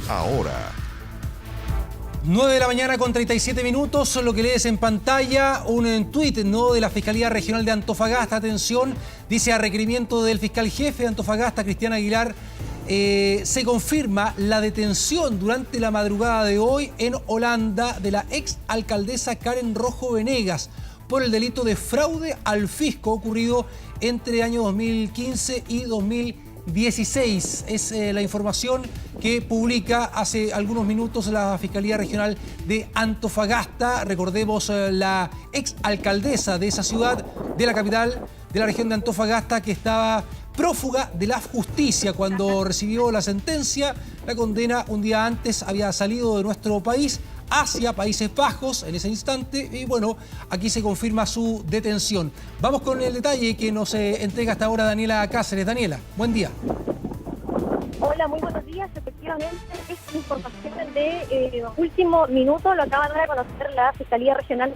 ahora. 9 de la mañana con 37 minutos, lo que lees en pantalla, un tuit de la Fiscalía Regional de Antofagasta. Atención, dice: a requerimiento del fiscal jefe de Antofagasta, Cristian Aguilar, se confirma la detención durante la madrugada de hoy en Holanda de la ex alcaldesa Karen Rojo Venegas por el delito de fraude al fisco ocurrido entre años 2015 y 2016. Es la información que publica hace algunos minutos la Fiscalía Regional de Antofagasta. Recordemos, la ex alcaldesa de esa ciudad, de la capital de la región de Antofagasta, que estaba prófuga de la justicia cuando recibió la sentencia. La condena un día antes había salido de nuestro país hacia Países Bajos en ese instante, y bueno, aquí se confirma su detención. Vamos con el detalle que nos entrega hasta ahora Daniela Cáceres. Daniela, buen día. Hola, muy buenos días. Efectivamente, es información de último minuto, lo acaba de dar a conocer la Fiscalía Regional.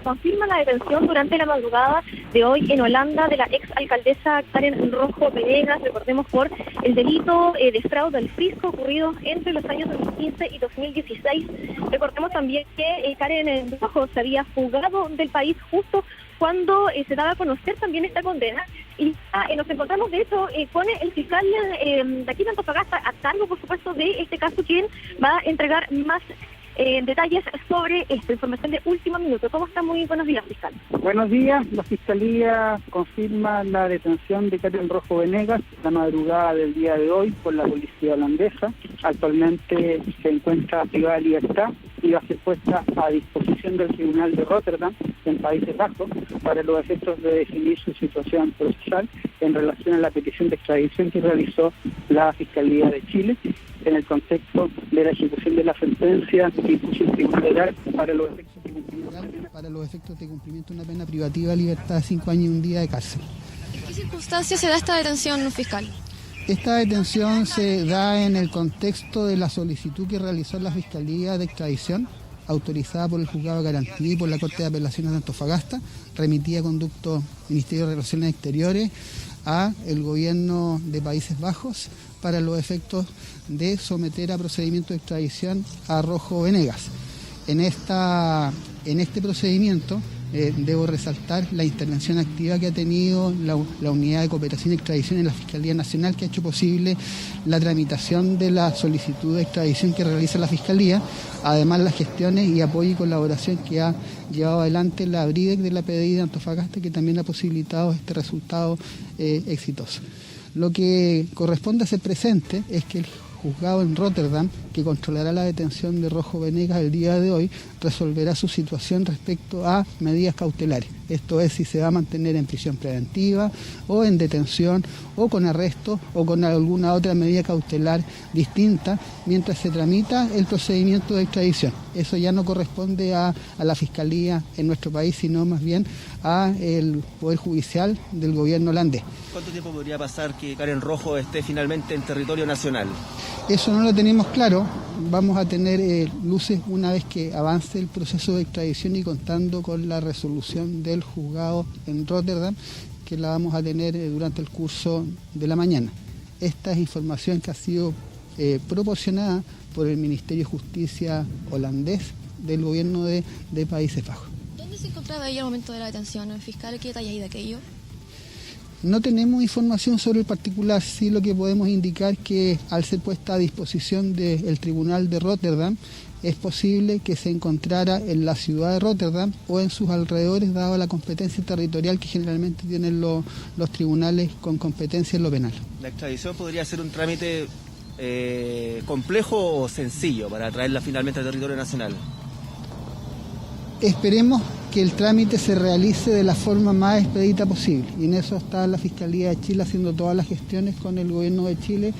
Confirma la detención durante la madrugada de hoy en Holanda de la ex alcaldesa Karen Rojo Venegas, recordemos, por el delito de fraude al fisco ocurrido entre los años 2015 y 2016. Recordemos también que Karen Rojo se había fugado del país justo cuando se daba a conocer también esta condena, y nos encontramos de hecho con el fiscal de aquí de Antofagasta a cargo, por supuesto, de este caso, quien va a entregar más detalles sobre esta información de último minuto. ¿Cómo está? Muy buenos días, fiscal. Buenos días. La Fiscalía confirma la detención de Karen Rojo Venegas la madrugada del día de hoy por la policía holandesa. Actualmente se encuentra privada de libertad y va a ser puesta a disposición del Tribunal de Rotterdam en Países Bajos para los efectos de definir su situación procesal en relación a la petición de extradición que realizó la Fiscalía de Chile en el contexto de la ejecución de la sentencia que impuso el Tribunal Oral para los efectos de cumplimiento de una pena privativa de libertad de 5 años y un día de cárcel. ¿En qué circunstancias se da esta detención, fiscal? Esta detención se da en el contexto de la solicitud que realizó la Fiscalía de Extradición, autorizada por el Juzgado de Garantía y por la Corte de Apelaciones de Antofagasta, remitida a conducto Ministerio de Relaciones Exteriores a el gobierno de Países Bajos para los efectos de someter a procedimiento de extradición a Rojo Venegas. En este procedimiento debo resaltar la intervención activa que ha tenido la Unidad de Cooperación y Extradición en la Fiscalía Nacional, que ha hecho posible la tramitación de la solicitud de extradición que realiza la Fiscalía, además las gestiones y apoyo y colaboración que ha llevado adelante la BRIDEC de la PDI de Antofagasta, que también ha posibilitado este resultado exitoso. Lo que corresponde a ser presente es que el juzgado en Rotterdam, que controlará la detención de Rojo Venegas el día de hoy, resolverá su situación respecto a medidas cautelares. Esto es, si se va a mantener en prisión preventiva o en detención o con arresto o con alguna otra medida cautelar distinta mientras se tramita el procedimiento de extradición. Eso ya no corresponde a la Fiscalía en nuestro país, sino más bien al Poder Judicial del gobierno holandés. ¿Cuánto tiempo podría pasar que Karen Rojo esté finalmente en territorio nacional? Eso no lo tenemos claro. Vamos a tener luces una vez que avance el proceso de extradición y contando con la resolución del juzgado en Rotterdam, que la vamos a tener durante el curso de la mañana. Esta es información que ha sido proporcionada por el Ministerio de Justicia holandés del gobierno de Países Bajos. ¿Dónde se encontraba ella al momento de la detención, fiscal? ¿Qué detalles hay de aquello? No tenemos información sobre el particular, sí lo que podemos indicar que al ser puesta a disposición del Tribunal de Rotterdam, es posible que se encontrara en la ciudad de Rotterdam o en sus alrededores, dado la competencia territorial que generalmente tienen los tribunales con competencia en lo penal. ¿La extradición podría ser un trámite complejo o sencillo para traerla finalmente al territorio nacional? Esperemos que el trámite se realice de la forma más expedita posible, y en eso está la Fiscalía de Chile haciendo todas las gestiones con el gobierno de Chile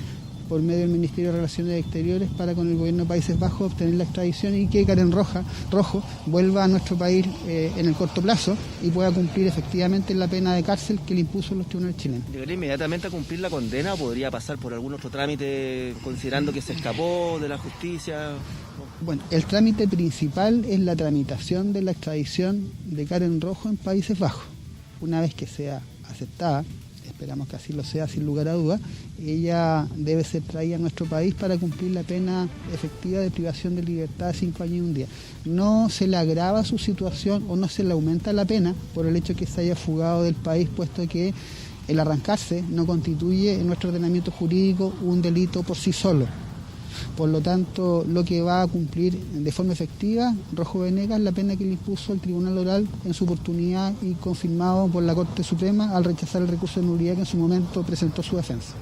por medio del Ministerio de Relaciones Exteriores para con el gobierno de Países Bajos obtener la extradición y que Karen Rojo vuelva a nuestro país en el corto plazo y pueda cumplir efectivamente la pena de cárcel que le impuso los tribunales chilenos. ¿Llegaría inmediatamente a cumplir la condena o podría pasar por algún otro trámite considerando que se escapó de la justicia? Bueno, el trámite principal es la tramitación de la extradición de Karen Rojo en Países Bajos. Una vez que sea aceptada, esperamos que así lo sea sin lugar a dudas, ella debe ser traída a nuestro país para cumplir la pena efectiva de privación de libertad de 5 años y 1 día. No se le agrava su situación o no se le aumenta la pena por el hecho que se haya fugado del país, puesto que el arrancarse no constituye en nuestro ordenamiento jurídico un delito por sí solo. Por lo tanto, lo que va a cumplir de forma efectiva Rojo Venegas la pena que le impuso el Tribunal Oral en su oportunidad y confirmado por la Corte Suprema al rechazar el recurso de nulidad que en su momento presentó su defensa.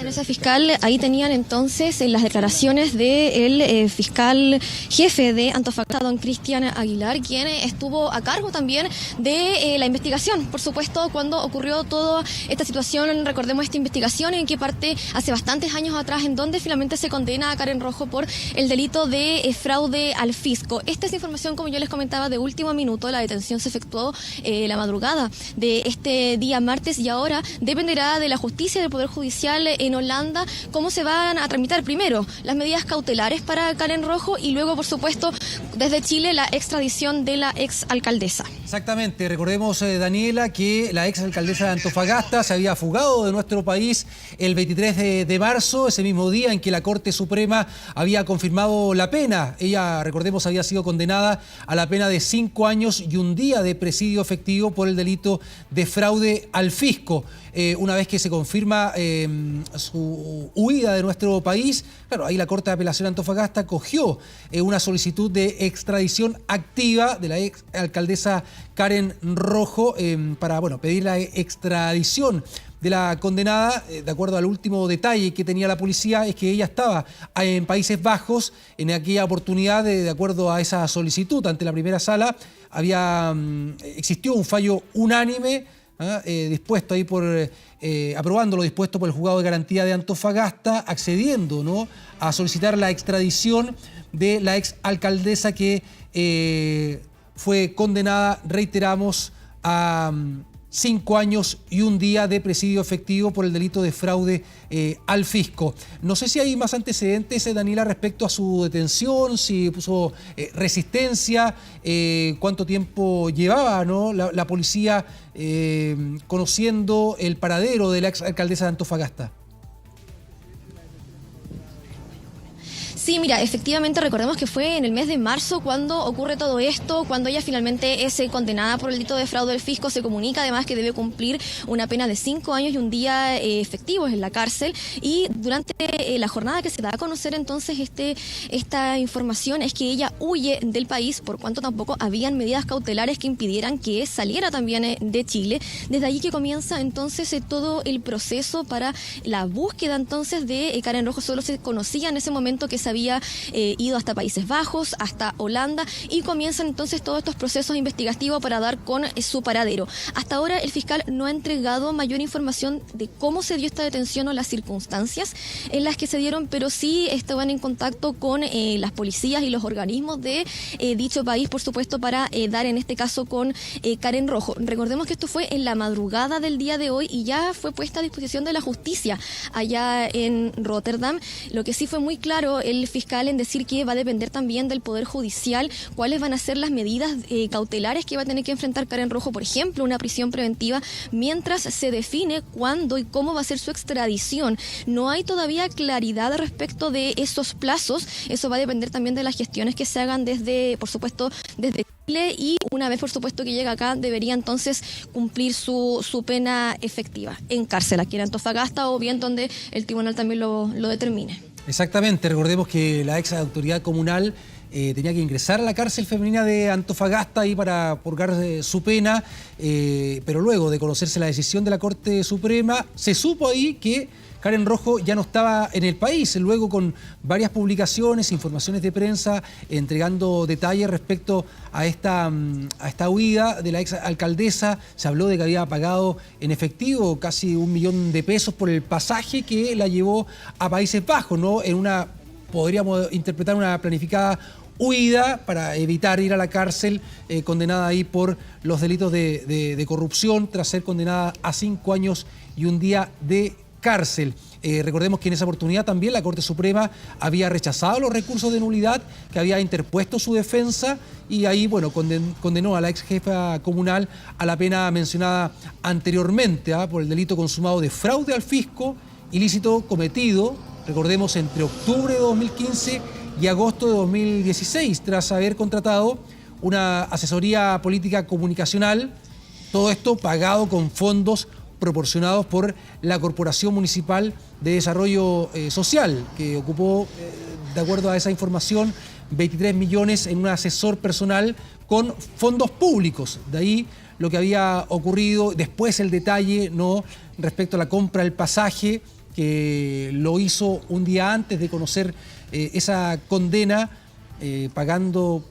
Ese fiscal, ahí tenían entonces en las declaraciones del fiscal jefe de Antofagasta, don Cristian Aguilar, quien estuvo a cargo también de la investigación, por supuesto, cuando ocurrió toda esta situación. Recordemos esta investigación en que parte hace bastantes años atrás, en donde finalmente se condena a Karen Rojo por el delito de fraude al fisco. Esta es información, como yo les comentaba, de último minuto. La detención se efectuó la madrugada de este día martes y ahora dependerá de la justicia, del Poder Judicial en Holanda, cómo se van a tramitar primero las medidas cautelares para Karen Rojo y luego, por supuesto, desde Chile, la extradición de la exalcaldesa. Exactamente, recordemos, Daniela, que la exalcaldesa de Antofagasta se había fugado de nuestro país el 23 de marzo, ese mismo día en que la Corte Suprema había confirmado la pena. Ella, recordemos, había sido condenada a la pena de 5 años y 1 día de presidio efectivo por el delito de fraude al fisco. Una vez que se confirma su huida de nuestro país, claro, ahí la Corte de Apelación de Antofagasta acogió una solicitud de extradición activa de la ex alcaldesa Karen Rojo para, pedir la extradición de la condenada. De acuerdo al último detalle que tenía la policía, es que ella estaba en Países Bajos en aquella oportunidad. De acuerdo a esa solicitud ante la primera sala, existió un fallo unánime dispuesto ahí aprobando lo dispuesto por el Juzgado de Garantía de Antofagasta, accediendo, ¿no?, a solicitar la extradición de la ex alcaldesa que fue condenada, reiteramos, a 5 años y 1 día de presidio efectivo por el delito de fraude al fisco. No sé si hay más antecedentes, Daniela, respecto a su detención, si puso resistencia, cuánto tiempo llevaba, ¿no?, la policía conociendo el paradero de la ex alcaldesa de Antofagasta. Sí, mira, efectivamente recordemos que fue en el mes de marzo cuando ocurre todo esto, cuando ella finalmente es condenada por el delito de fraude al fisco. Se comunica además que debe cumplir una pena de 5 años y 1 día efectivos en la cárcel, y durante la jornada que se da a conocer entonces esta información es que ella huye del país, por cuanto tampoco habían medidas cautelares que impidieran que saliera también de Chile. Desde allí que comienza entonces todo el proceso para la búsqueda entonces de Karen Rojo. Solo se conocía en ese momento que se había ido hasta Países Bajos, hasta Holanda, y comienzan entonces todos estos procesos investigativos para dar con su paradero. Hasta ahora el fiscal no ha entregado mayor información de cómo se dio esta detención o las circunstancias en las que se dieron, pero sí estaban en contacto con las policías y los organismos de dicho país, por supuesto, para dar en este caso con Karen Rojo. Recordemos que esto fue en la madrugada del día de hoy y ya fue puesta a disposición de la justicia allá en Rotterdam. Lo que sí fue muy claro el fiscal en decir que va a depender también del Poder Judicial cuáles van a ser las medidas cautelares que va a tener que enfrentar Karen Rojo, por ejemplo, una prisión preventiva, mientras se define cuándo y cómo va a ser su extradición. No hay todavía claridad respecto de esos plazos. Eso va a depender también de las gestiones que se hagan desde, por supuesto, desde Chile, y una vez, por supuesto, que llega acá, debería entonces cumplir su pena efectiva en cárcel, aquí en Antofagasta, o bien donde el tribunal también lo determine. Exactamente, recordemos que la ex autoridad comunal tenía que ingresar a la cárcel femenina de Antofagasta ahí para purgar su pena, pero luego de conocerse la decisión de la Corte Suprema, se supo ahí que Karen Rojo ya no estaba en el país. Luego, con varias publicaciones, informaciones de prensa, entregando detalles respecto a esta huida de la ex alcaldesa, se habló de que había pagado en efectivo casi $1.000.000 por el pasaje que la llevó a Países Bajos, ¿no?, en una, podríamos interpretar, una planificada huida para evitar ir a la cárcel, condenada ahí por los delitos de corrupción, tras ser condenada a 5 años y 1 día de cárcel. Recordemos que en esa oportunidad también la Corte Suprema había rechazado los recursos de nulidad que había interpuesto su defensa y ahí, bueno, condenó a la ex jefa comunal a la pena mencionada anteriormente, por el delito consumado de fraude al fisco, ilícito cometido, recordemos, entre octubre de 2015 y agosto de 2016, tras haber contratado una asesoría política comunicacional, todo esto pagado con fondos proporcionados por la Corporación Municipal de Desarrollo Social, que ocupó, de acuerdo a esa información, 23 millones en un asesor personal con fondos públicos. De ahí lo que había ocurrido, después el detalle, ¿no?, respecto a la compra del pasaje, que lo hizo un día antes de conocer esa condena, pagando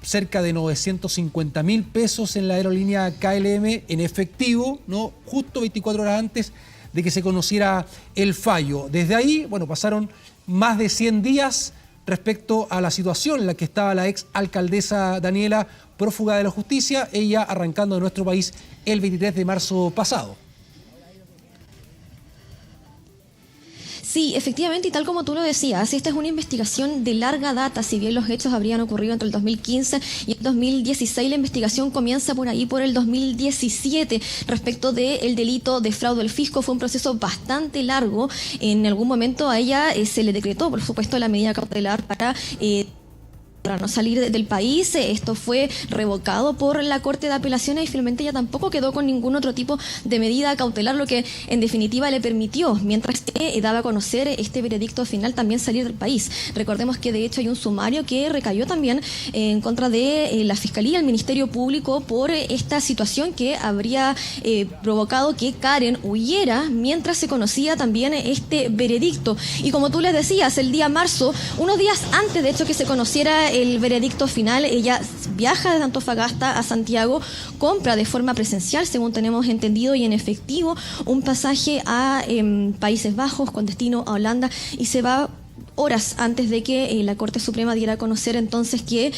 cerca de 950.000 pesos en la aerolínea KLM en efectivo, ¿no?, justo 24 horas antes de que se conociera el fallo. Desde ahí, bueno, pasaron más de 100 días respecto a la situación en la que estaba la ex alcaldesa Daniela, prófuga de la justicia, ella arrancando de nuestro país el 23 de marzo pasado. Sí, efectivamente, y tal como tú lo decías, esta es una investigación de larga data. Si bien los hechos habrían ocurrido entre el 2015 y el 2016, la investigación comienza por ahí, por el 2017, respecto del delito de fraude al fisco. Fue un proceso bastante largo. En algún momento a ella se le decretó, por supuesto, la medida cautelar para no salir del país. Esto fue revocado por la Corte de Apelaciones y finalmente ella tampoco quedó con ningún otro tipo de medida cautelar, lo que en definitiva le permitió, mientras que daba a conocer este veredicto final, también salir del país. Recordemos que de hecho hay un sumario que recayó también en contra de la Fiscalía, el Ministerio Público, por esta situación que habría provocado que Karen huyera mientras se conocía también este veredicto. Y como tú les decías, el día marzo, unos días antes de hecho que se conociera el veredicto final, ella viaja desde Antofagasta a Santiago, compra de forma presencial, según tenemos entendido, y en efectivo, un pasaje a Países Bajos con destino a Holanda, y se va horas antes de que la Corte Suprema diera a conocer entonces que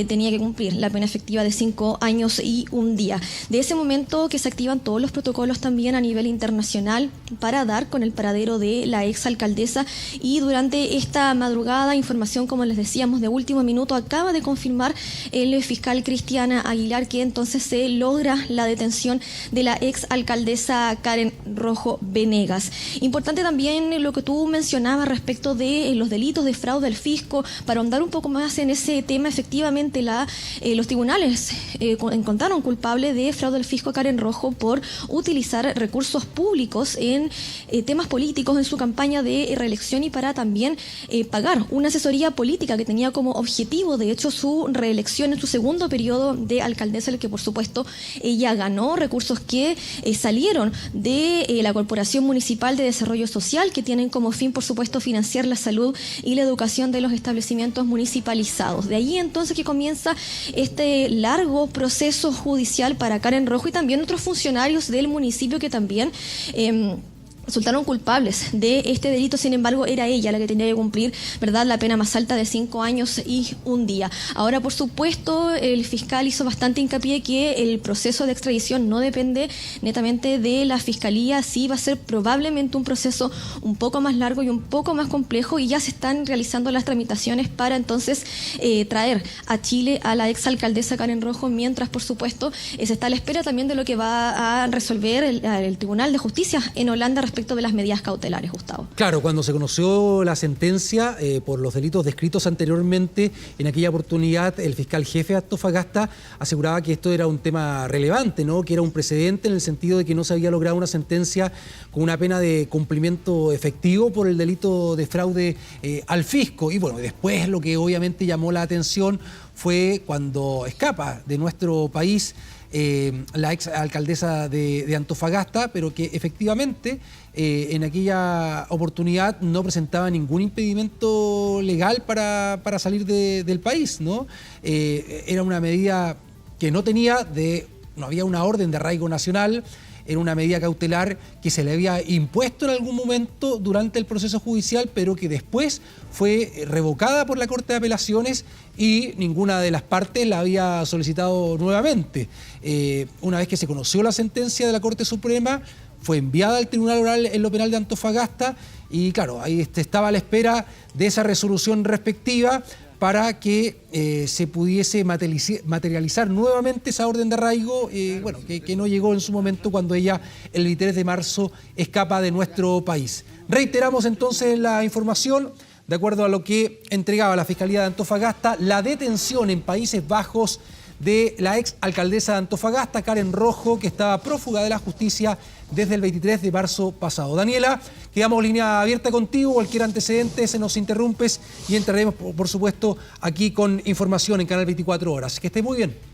tenía que cumplir la pena efectiva de 5 años y 1 día. De ese momento que se activan todos los protocolos también a nivel internacional para dar con el paradero de la exalcaldesa, y durante esta madrugada, información, como les decíamos, de último minuto, acaba de confirmar el fiscal Cristiana Aguilar que entonces se logra la detención de la exalcaldesa Karen Rojo Venegas. Importante también lo que tú mencionabas respecto de los delitos de fraude al fisco. Para ahondar un poco más en ese tema, efectivamente los tribunales encontraron culpable de fraude al fisco a Karen Rojo por utilizar recursos públicos en temas políticos en su campaña de reelección y para también pagar una asesoría política que tenía como objetivo, de hecho, su reelección en su segundo periodo de alcaldesa, el que por supuesto ella ganó, recursos que salieron de la Corporación Municipal de Desarrollo Social, que tienen como fin, por supuesto, financiar la salud y la educación de los establecimientos municipalizados. De ahí entonces que comienza este largo proceso judicial para Karen Rojo y también otros funcionarios del municipio que también resultaron culpables de este delito. Sin embargo, era ella la que tenía que cumplir, ¿verdad?, la pena más alta de 5 años y 1 día. Ahora, por supuesto, el fiscal hizo bastante hincapié que el proceso de extradición no depende netamente de la Fiscalía. Sí va a ser probablemente un proceso un poco más largo y un poco más complejo, y ya se están realizando las tramitaciones para entonces traer a Chile a la exalcaldesa Karen Rojo, mientras, por supuesto, se está a la espera también de lo que va a resolver el Tribunal de Justicia en Holanda respecto de las medidas cautelares, Gustavo. Claro, cuando se conoció la sentencia por los delitos descritos anteriormente, en aquella oportunidad el fiscal jefe de Antofagasta aseguraba que esto era un tema relevante, ¿no?, que era un precedente en el sentido de que no se había logrado una sentencia con una pena de cumplimiento efectivo por el delito de fraude al fisco. Y bueno, después lo que obviamente llamó la atención fue cuando escapa de nuestro país la ex alcaldesa de Antofagasta, pero que efectivamente en aquella oportunidad no presentaba ningún impedimento legal para salir del país, ¿no? Era una medida que no había una orden de arraigo nacional. Era una medida cautelar que se le había impuesto en algún momento durante el proceso judicial, pero que después fue revocada por la Corte de Apelaciones y ninguna de las partes la había solicitado nuevamente. Una vez que se conoció la sentencia de la Corte Suprema, fue enviada al Tribunal Oral en lo Penal de Antofagasta y claro, ahí estaba a la espera de esa resolución respectiva para que se pudiese materializar nuevamente esa orden de arraigo, que no llegó en su momento cuando ella el 23 de marzo escapa de nuestro país. Reiteramos entonces la información. De acuerdo a lo que entregaba la Fiscalía de Antofagasta, la detención en Países Bajos de la ex alcaldesa de Antofagasta, Karen Rojo, que estaba prófuga de la justicia desde el 23 de marzo pasado. Daniela, quedamos línea abierta contigo, cualquier antecedente se nos interrumpes y entraremos, por supuesto, aquí con información en Canal 24 Horas. Que esté muy bien.